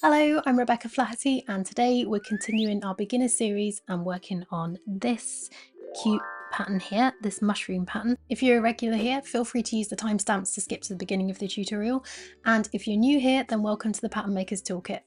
Hello, I'm Rebecca Flaherty, and today we're continuing our beginner series and working on this cute pattern here, this mushroom pattern. If you're a regular here, feel free to use the timestamps to skip to the beginning of the tutorial, and if you're new here, then welcome to the Pattern Maker's Toolkit.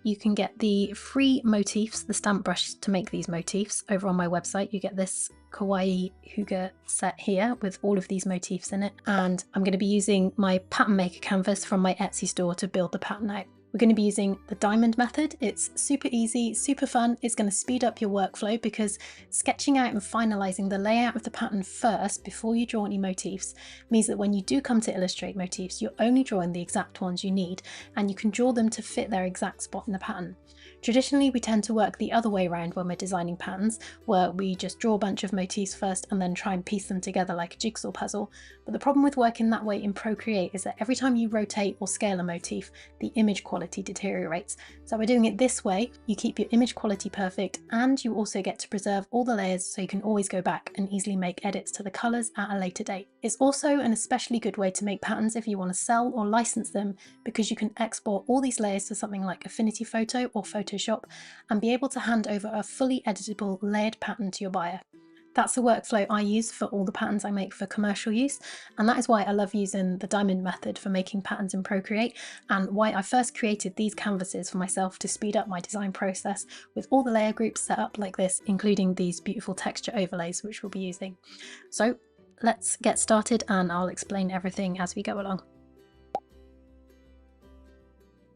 You can get the free motifs, the stamp brush to make these motifs, over on my website. You get this Kawaii hygge set here with all of these motifs in it, and I'm going to be using my pattern maker canvas from my Etsy store to build the pattern out. We're going to be using the diamond method. It's super easy, super fun. It's going to speed up your workflow because sketching out and finalizing the layout of the pattern first before you draw any motifs means that when you do come to illustrate motifs, you're only drawing the exact ones you need, and you can draw them to fit their exact spot in the pattern. Traditionally, we tend to work the other way around when we're designing patterns, where we just draw a bunch of motifs first and then try and piece them together like a jigsaw puzzle. But the problem with working that way in Procreate is that every time you rotate or scale a motif, the image quality deteriorates. So by doing it this way, you keep your image quality perfect, and you also get to preserve all the layers so you can always go back and easily make edits to the colours at a later date. It's also an especially good way to make patterns if you want to sell or license them, because you can export all these layers to something like Affinity Photo or Photoshop and be able to hand over a fully editable layered pattern to your buyer. That's the workflow I use for all the patterns I make for commercial use, and that is why I love using the diamond method for making patterns in Procreate, and why I first created these canvases for myself to speed up my design process with all the layer groups set up like this, including these beautiful texture overlays which we'll be using. So let's get started and I'll explain everything as we go along.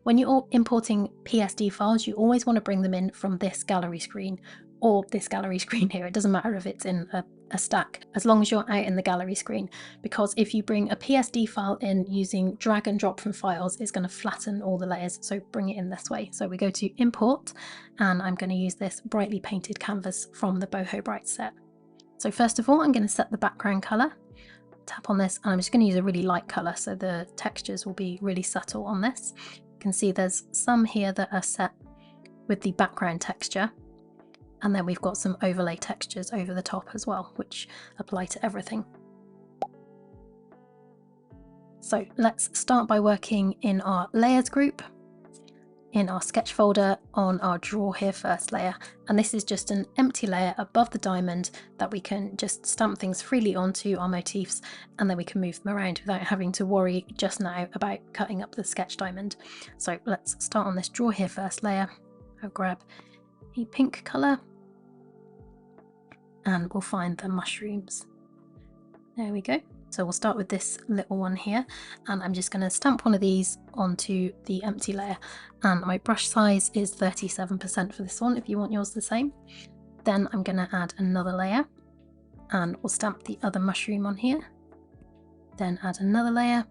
When you're importing PSD files, you always want to bring them in from this gallery screen, or this gallery screen here. It doesn't matter if it's in a stack, as long as you're out in the gallery screen, because if you bring a PSD file in using drag and drop from files, it's going to flatten all the layers, so bring it in this way. So we go to import, and I'm going to use this brightly painted canvas from the Boho Bright set. So first of all, I'm going to set the background colour. Tap on this, and I'm just going to use a really light colour so the textures will be really subtle on this. You can see there's some here that are set with the background texture, and then we've got some overlay textures over the top as well, which apply to everything. So let's start by working in our layers group, in our sketch folder, on our draw here first layer, and this is just an empty layer above the diamond that we can just stamp things freely onto our motifs, and then we can move them around without having to worry just now about cutting up the sketch diamond. So let's start on this draw here first layer. I'll grab a pink colour and we'll find the mushrooms. There we go. So we'll start with this little one here, and I'm just going to stamp one of these onto the empty layer, and my brush size is 37% for this one if you want yours the same. Then I'm going to add another layer, and we'll stamp the other mushroom on here, then add another layer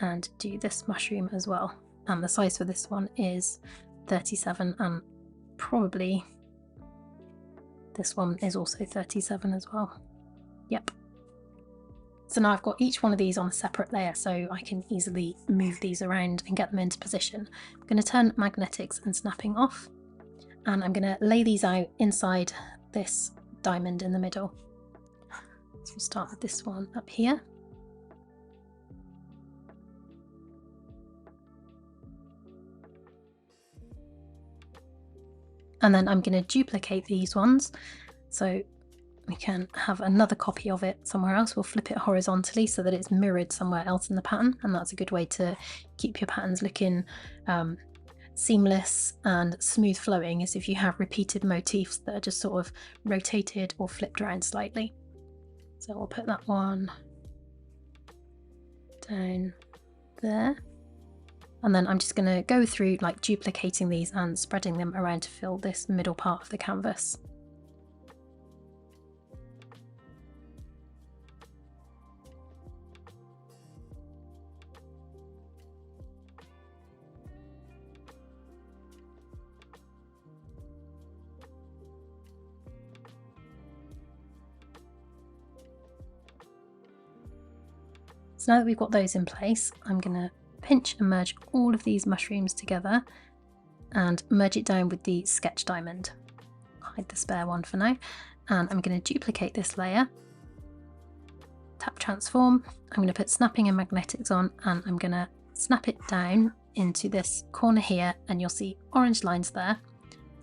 and do this mushroom as well, and the size for this one is 37, and probably this one is also 37 as well. Yep. So now I've got each one of these on a separate layer, so I can easily move these around and get them into position. I'm going to turn magnetics and snapping off, and I'm going to lay these out inside this diamond in the middle. So we'll start with this one up here. And then I'm going to duplicate these ones so we can have another copy of it somewhere else. We'll flip it horizontally so that it's mirrored somewhere else in the pattern, and that's a good way to keep your patterns looking seamless and smooth flowing, as if you have repeated motifs that are just sort of rotated or flipped around slightly. So we'll put that one down there. And then I'm just going to go through like duplicating these and spreading them around to fill this middle part of the canvas. So now that we've got those in place, I'm going to pinch and merge all of these mushrooms together and merge it down with the sketch diamond. Hide the spare one for now, and I'm going to duplicate this layer, tap transform. I'm going to put snapping and magnetics on, and I'm going to snap it down into this corner here, and you'll see orange lines there,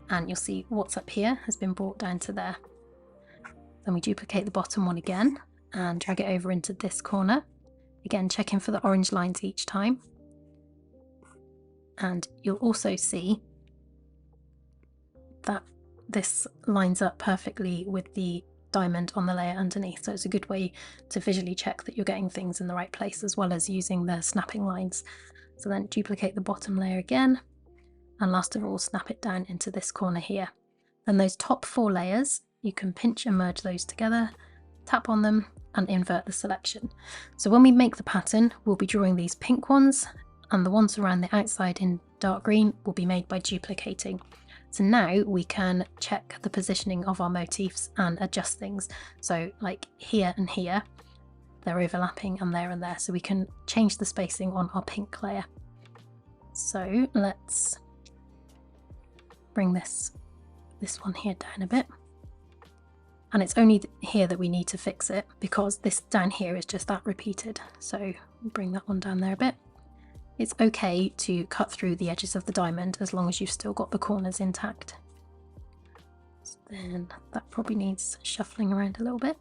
and you'll see what's up here has been brought down to there. Then we duplicate the bottom one again and drag it over into this corner. Again, checking for the orange lines each time. And you'll also see that this lines up perfectly with the diamond on the layer underneath, so it's a good way to visually check that you're getting things in the right place, as well as using the snapping lines. So then duplicate the bottom layer again, and last of all snap it down into this corner here. Then those top 4 layers, you can pinch and merge those together, tap on them and invert the selection. So when we make the pattern, we'll be drawing these pink ones, and the ones around the outside in dark green will be made by duplicating. So now we can check the positioning of our motifs and adjust things. So like here and here, they're overlapping, and there. So we can change the spacing on our pink layer. So let's bring this one here down a bit. And it's only here that we need to fix it, because this down here is just that repeated. So bring that one down there a bit. It's okay to cut through the edges of the diamond as long as you've still got the corners intact. So then that probably needs shuffling around a little bit.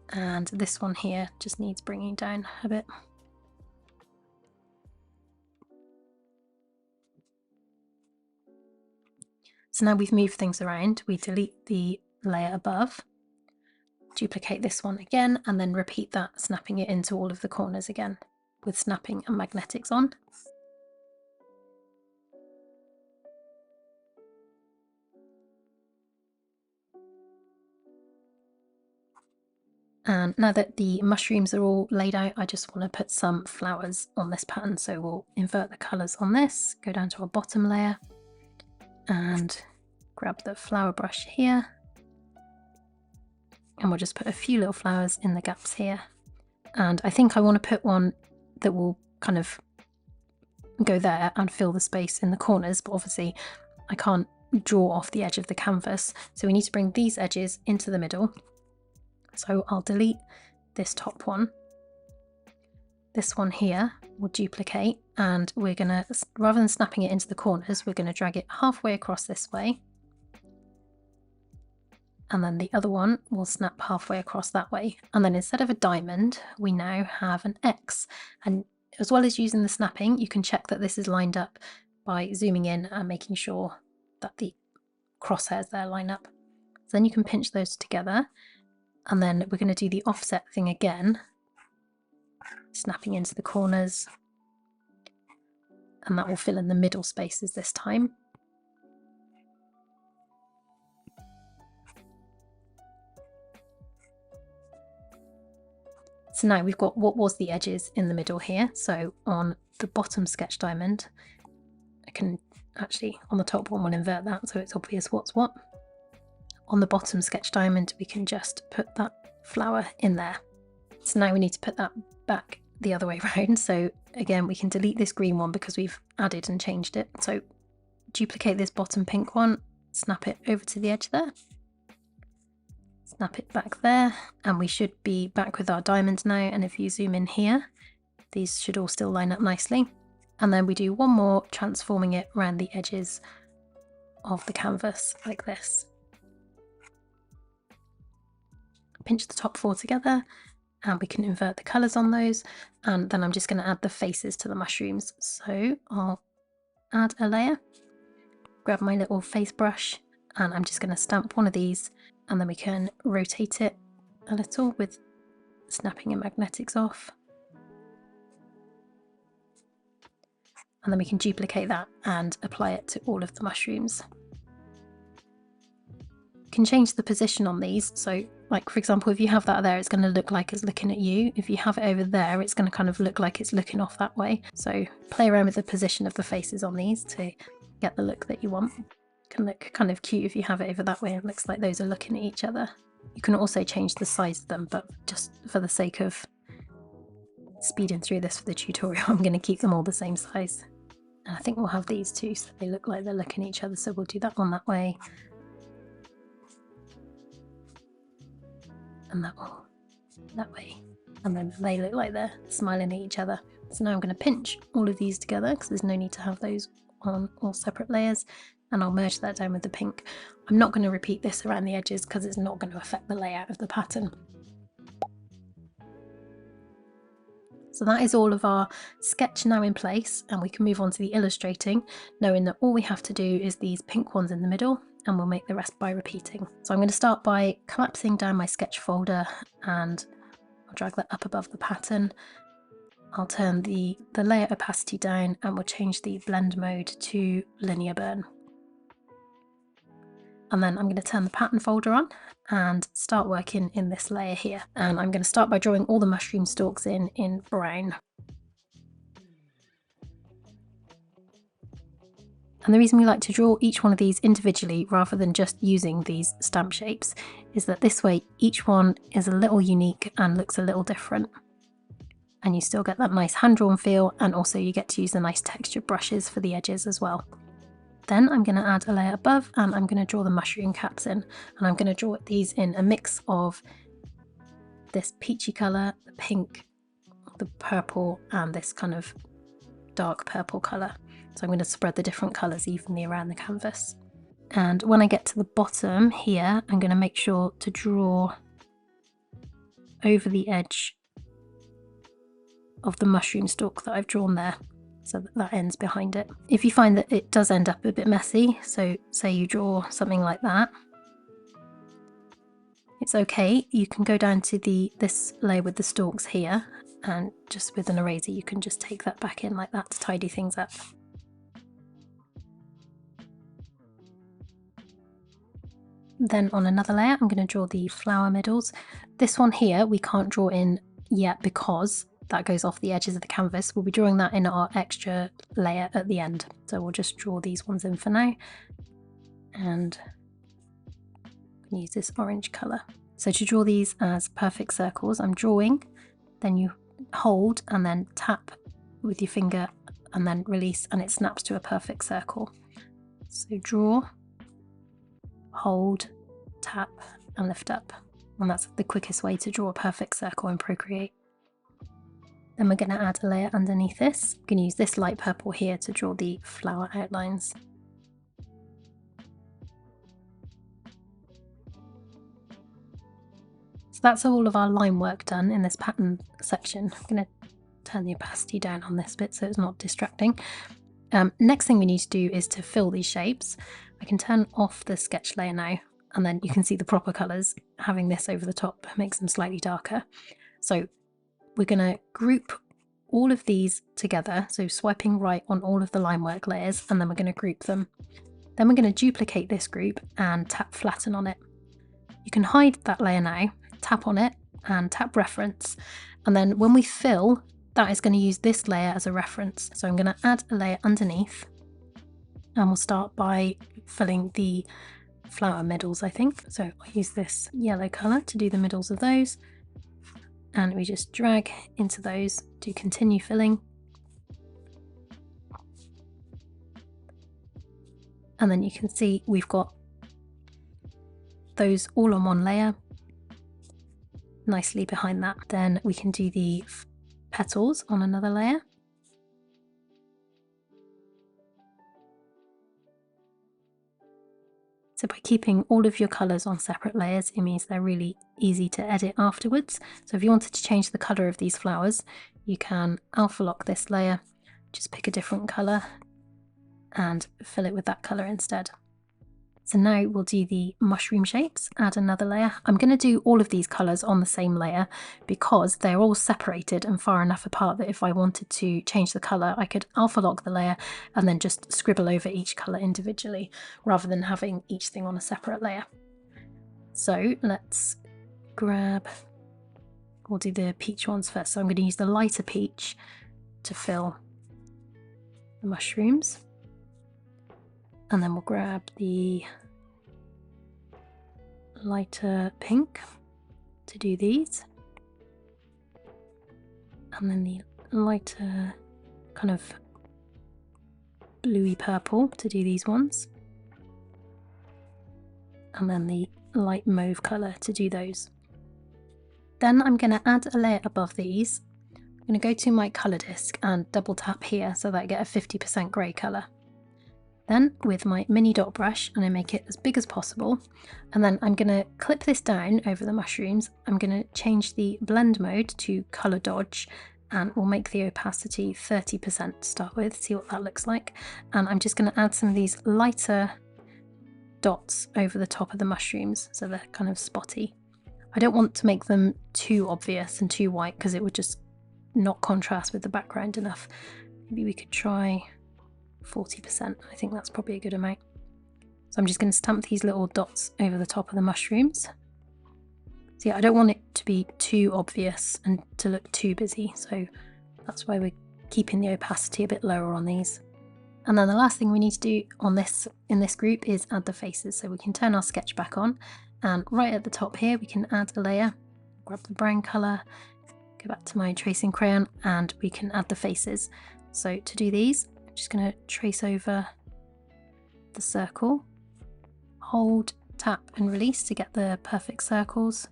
And this one here just needs bringing down a bit. So now we've moved things around, we delete the layer above, duplicate this one again, and then repeat that, snapping it into all of the corners again with snapping and magnetics on. And now that the mushrooms are all laid out, I just want to put some flowers on this pattern. So we'll invert the colours on this, go down to our bottom layer and grab the flower brush here. And we'll just put a few little flowers in the gaps here. And I think I want to put one that will kind of go there and fill the space in the corners, but obviously I can't draw off the edge of the canvas, so we need to bring these edges into the middle. So I'll delete this top one. This one here we'll duplicate, and we're gonna, rather than snapping it into the corners, we're gonna drag it halfway across this way, and then the other one will snap halfway across that way. And then instead of a diamond, we now have an X. And as well as using the snapping, you can check that this is lined up by zooming in and making sure that the crosshairs there line up. So then you can pinch those together, and then we're going to do the offset thing again, snapping into the corners, and that will fill in the middle spaces this time. So now we've got what was the edges in the middle here. So on the bottom sketch diamond, I can actually, on the top one, we'll invert that so it's obvious what's what. On the bottom sketch diamond, we can just put that flower in there. So now we need to put that back the other way around. So again, we can delete this green one because we've added and changed it. So duplicate this bottom pink one, snap it over to the edge there. Snap it back there, and we should be back with our diamond now. And if you zoom in here, these should all still line up nicely. And then we do one more, transforming it around the edges of the canvas like this. Pinch the top 4 together, and we can invert the colours on those. And then I'm just going to add the faces to the mushrooms. So I'll add a layer, grab my little face brush, and I'm just going to stamp one of these. And then we can rotate it a little with snapping and magnetics off. And then we can duplicate that and apply it to all of the mushrooms. You can change the position on these. So like, for example, if you have that there, it's going to look like it's looking at you. If you have it over there, it's going to kind of look like it's looking off that way. So play around with the position of the faces on these to get the look that you want. Can look kind of cute if you have it over that way. It looks like those are looking at each other. You can also change the size of them, but just for the sake of speeding through this for the tutorial, I'm going to keep them all the same size. And I think we'll have these too, so they look like they're looking at each other. So we'll do that one that way. and that way. And then they look like they're smiling at each other. So now I'm going to pinch all of these together because there's no need to have those on all separate layers, and I'll merge that down with the pink. I'm not going to repeat this around the edges because it's not going to affect the layout of the pattern. So that is all of our sketch now in place, and we can move on to the illustrating, knowing that all we have to do is these pink ones in the middle, and we'll make the rest by repeating. So I'm going to start by collapsing down my sketch folder, and I'll drag that up above the pattern. I'll turn the layer opacity down, and we'll change the blend mode to linear burn. And then I'm going to turn the pattern folder on and start working in this layer here. And I'm going to start by drawing all the mushroom stalks in brown. And the reason we like to draw each one of these individually rather than just using these stamp shapes is that this way each one is a little unique and looks a little different. And you still get that nice hand-drawn feel, and also you get to use the nice textured brushes for the edges as well. Then I'm going to add a layer above, and I'm going to draw the mushroom caps in, and I'm going to draw these in a mix of this peachy colour, the pink, the purple, and this kind of dark purple colour. So I'm going to spread the different colours evenly around the canvas. And when I get to the bottom here, I'm going to make sure to draw over the edge of the mushroom stalk that I've drawn there, so that ends behind it. If you find that it does end up a bit messy, so say you draw something like that, it's okay. You can go down to this layer with the stalks here, and just with an eraser you can just take that back in like that to tidy things up. Then on another layer I'm going to draw the flower middles. This one here we can't draw in yet because that goes off the edges of the canvas. We'll be drawing that in our extra layer at the end. So we'll just draw these ones in for now. And use this orange colour. So to draw these as perfect circles, I'm drawing, then you hold and then tap with your finger and then release, and it snaps to a perfect circle. So draw, hold, tap and lift up. And that's the quickest way to draw a perfect circle in Procreate. Then we're going to add a layer underneath this. I'm going to use this light purple here to draw the flower outlines. So that's all of our line work done in this pattern section. I'm going to turn the opacity down on this bit so it's not distracting. Next thing we need to do is to fill these shapes. I can turn off the sketch layer now, and then you can see the proper colours. Having this over the top makes them slightly darker. So we're going to group all of these together, so swiping right on all of the line work layers, and then we're going to group them. Then we're going to duplicate this group and tap flatten on it. You can hide that layer now, tap on it and tap reference, and then when we fill, that is going to use this layer as a reference. So I'm going to add a layer underneath, and we'll start by filling the flower middles, I think. So I'll use this yellow colour to do the middles of those. And we just drag into those to continue filling. And then you can see we've got those all on one layer, nicely behind that. Then we can do the petals on another layer. So by keeping all of your colours on separate layers, it means they're really easy to edit afterwards. So if you wanted to change the colour of these flowers, you can alpha lock this layer, just pick a different colour and fill it with that colour instead. So now we'll do the mushroom shapes, add another layer. I'm going to do all of these colours on the same layer because they're all separated and far enough apart that if I wanted to change the colour, I could alpha lock the layer and then just scribble over each colour individually rather than having each thing on a separate layer. So let's grab, we'll do the peach ones first. So I'm going to use the lighter peach to fill the mushrooms. And then we'll grab the lighter pink to do these. And then the lighter kind of bluey purple to do these ones. And then the light mauve colour to do those. Then I'm going to add a layer above these. I'm going to go to my colour disc and double tap here so that I get a 50% grey colour. Then with my mini dot brush, and I make it as big as possible, and then I'm going to clip this down over the mushrooms. I'm going to change the blend mode to colour dodge, and we'll make the opacity 30% to start with, see what that looks like. And I'm just going to add some of these lighter dots over the top of the mushrooms so they're kind of spotty. I don't want to make them too obvious and too white because it would just not contrast with the background enough. Maybe we could try 40%. I think that's probably a good amount. So I'm just going to stamp these little dots over the top of the mushrooms. So yeah, I don't want it to be too obvious and to look too busy, so that's why we're keeping the opacity a bit lower on these. And then the last thing we need to do on this in this group is add the faces. So we can turn our sketch back on, and right at the top here we can add a layer, grab the brown colour, go back to my tracing crayon, and we can add the faces. So to do these, I'm just going to trace over the circle, hold, tap and release to get the perfect circles.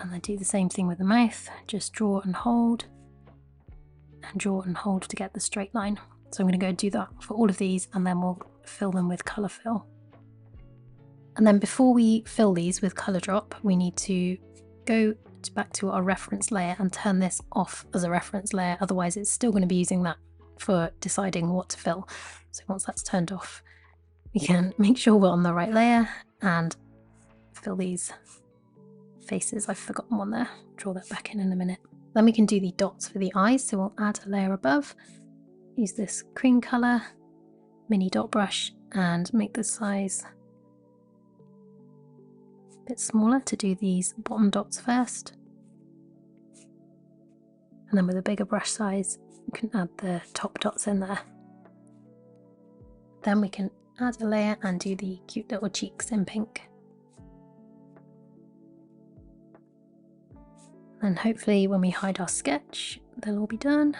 And I do the same thing with the mouth, just draw and hold, and draw and hold to get the straight line. So I'm going to go do that for all of these, and then we'll fill them with colour fill. And then before we fill these with colour drop, we need to go back to our reference layer and turn this off as a reference layer, otherwise it's still going to be using that for deciding what to fill. So once that's turned off, we can make sure we're on the right layer and fill these faces. I've forgotten one there, draw that back in a minute. Then we can do the dots for the eyes, so we'll add a layer above, use this cream colour mini dot brush and make the size a bit smaller to do these bottom dots first, and then with a bigger brush size we can add the top dots in there. Then we can add a layer and do the cute little cheeks in pink. And hopefully when we hide our sketch, they'll all be done.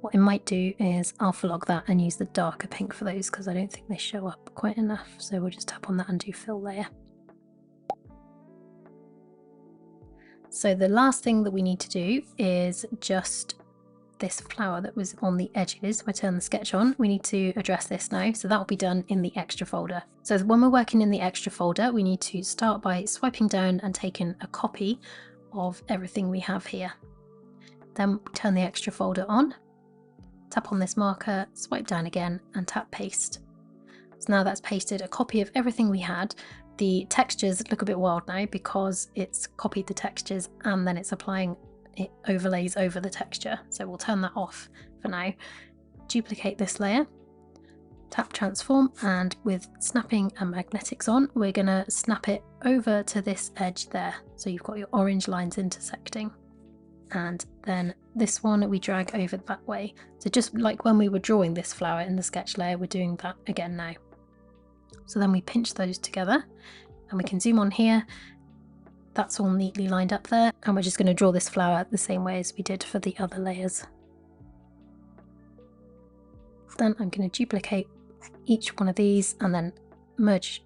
What I might do is I'll vlog that and use the darker pink for those because I don't think they show up quite enough. So we'll just tap on that and do fill layer. So the last thing that we need to do is just this flower that was on the edges. If I turn the sketch on, we need to address this now. So that will be done in the extra folder. So when we're working in the extra folder, we need to start by swiping down and taking a copy of everything we have here. Then turn the extra folder on, tap on this marker, swipe down again and tap paste. So now that's pasted a copy of everything we had. The textures look a bit wild now because it's copied the textures and then it's applying it overlays over the texture. So we'll turn that off for now. Duplicate this layer, tap transform, and with snapping and magnetics on, we're going to snap it over to this edge there. So you've got your orange lines intersecting. And then this one we drag over that way. So just like when we were drawing this flower in the sketch layer, we're doing that again now. So then we pinch those together and we can zoom on here. That's all neatly lined up there. And we're just going to draw this flower the same way as we did for the other layers. Then I'm going to duplicate each one of these and then merge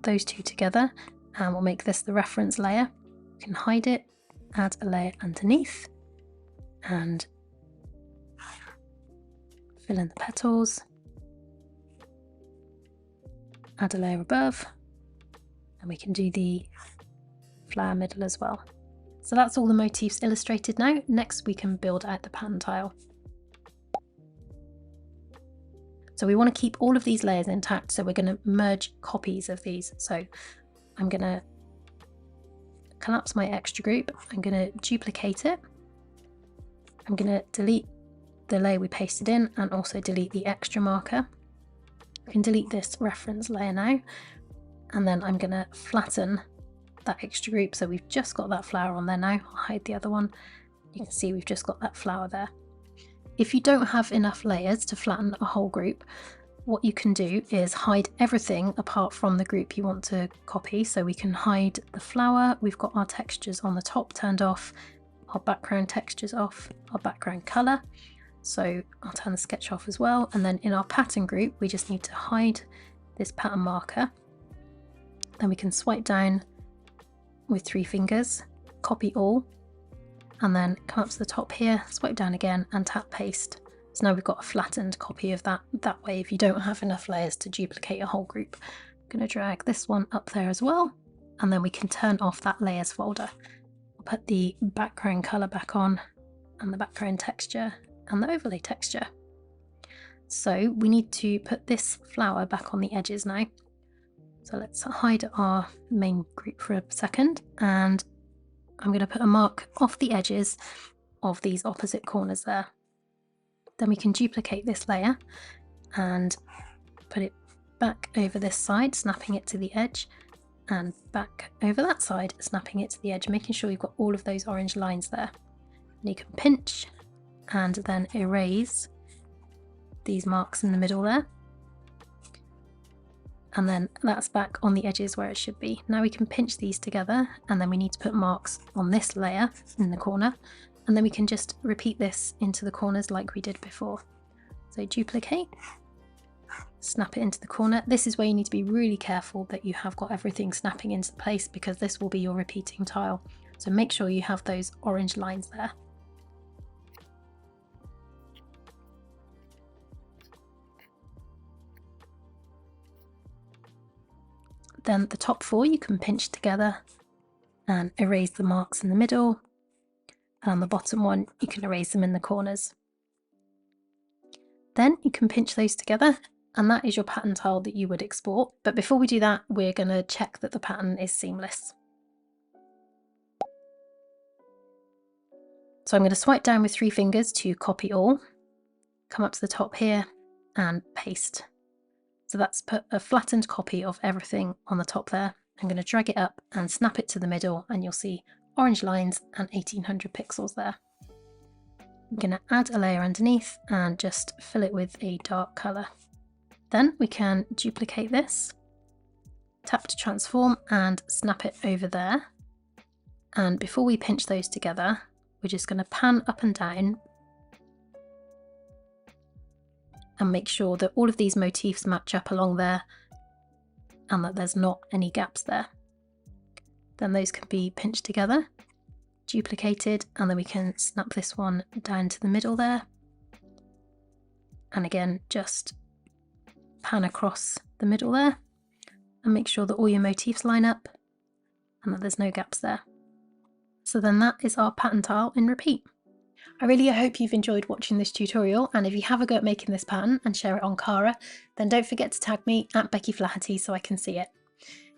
those two together, and we'll make this the reference layer. You can hide it, add a layer underneath and fill in the petals, add a layer above, and we can do the flower middle as well. So that's all the motifs illustrated now. Next we can build out the pattern tile. So we want to keep all of these layers intact, so we're going to merge copies of these. So I'm going to collapse my extra group, I'm going to duplicate it, I'm going to delete the layer we pasted in and also delete the extra marker. I can delete this reference layer now, and then I'm going to flatten that extra group so we've just got that flower on there now. I'll hide the other one. You can see we've just got that flower there. If you don't have enough layers to flatten a whole group, what you can do is hide everything apart from the group you want to copy. So we can hide the flower, we've got our textures on the top turned off, our background textures off, our background colour. So I'll turn the sketch off as well. And then in our pattern group, we just need to hide this pattern marker. Then we can swipe down with 3 fingers, copy all, and then come up to the top here, swipe down again and tap paste. So now we've got a flattened copy of that. That way, if you don't have enough layers to duplicate a whole group, I'm going to drag this one up there as well, and then we can turn off that layers folder. I'll put the background color back on, and the background texture and the overlay texture. So we need to put this flower back on the edges now. So let's hide our main group for a second, and I'm going to put a mark off the edges of these opposite corners there. Then we can duplicate this layer and put it back over this side, snapping it to the edge, and back over that side, snapping it to the edge, making sure you've got all of those orange lines there. And you can pinch and then erase these marks in the middle there. And then that's back on the edges where it should be. Now we can pinch these together, and then we need to put marks on this layer in the corner, and then we can just repeat this into the corners like we did before. So duplicate, snap it into the corner. This is where you need to be really careful that you have got everything snapping into place, because this will be your repeating tile. So make sure you have those orange lines there. Then the top 4 you can pinch together and erase the marks in the middle, and on the bottom one you can erase them in the corners. Then you can pinch those together, and that is your pattern tile that you would export. But before we do that, we're going to check that the pattern is seamless. So I'm going to swipe down with 3 fingers to copy all, come up to the top here and paste. So that's put a flattened copy of everything on the top there. I'm going to drag it up and snap it to the middle, and you'll see orange lines and 1800 pixels there. I'm going to add a layer underneath and just fill it with a dark colour. Then we can duplicate this, tap to transform and snap it over there. And before we pinch those together, we're just going to pan up and down and make sure that all of these motifs match up along there and that there's not any gaps there. Then those can be pinched together, duplicated, and then we can snap this one down to the middle there. And again, just pan across the middle there and make sure that all your motifs line up and that there's no gaps there. So then that is our pattern tile in repeat. I really hope you've enjoyed watching this tutorial, and if you have a go at making this pattern and share it on Cara, then don't forget to tag me at Becky Flaherty so I can see it.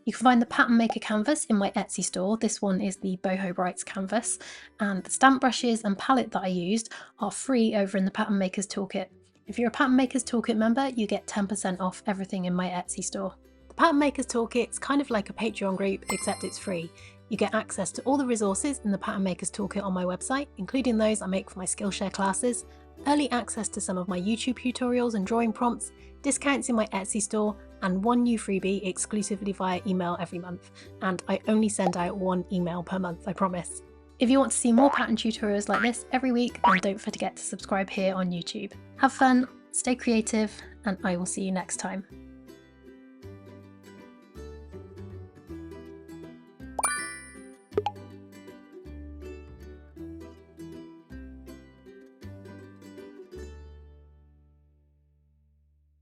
You can find the pattern maker canvas in my Etsy store. This one is the Boho Brights canvas, and the stamp brushes and palette that I used are free over in the Pattern Makers Toolkit. If you're a Pattern Makers Toolkit member, you get 10% off everything in my Etsy store. The Pattern Makers Toolkit is kind of like a Patreon group, except it's free. You get access to all the resources in the Pattern Makers Toolkit on my website, including those I make for my Skillshare classes, early access to some of my YouTube tutorials and drawing prompts, discounts in my Etsy store, and 1 new freebie exclusively via email every month. And I only send out 1 email per month, I promise. If you want to see more pattern tutorials like this every week, then don't forget to subscribe here on YouTube. Have fun, stay creative, and I will see you next time.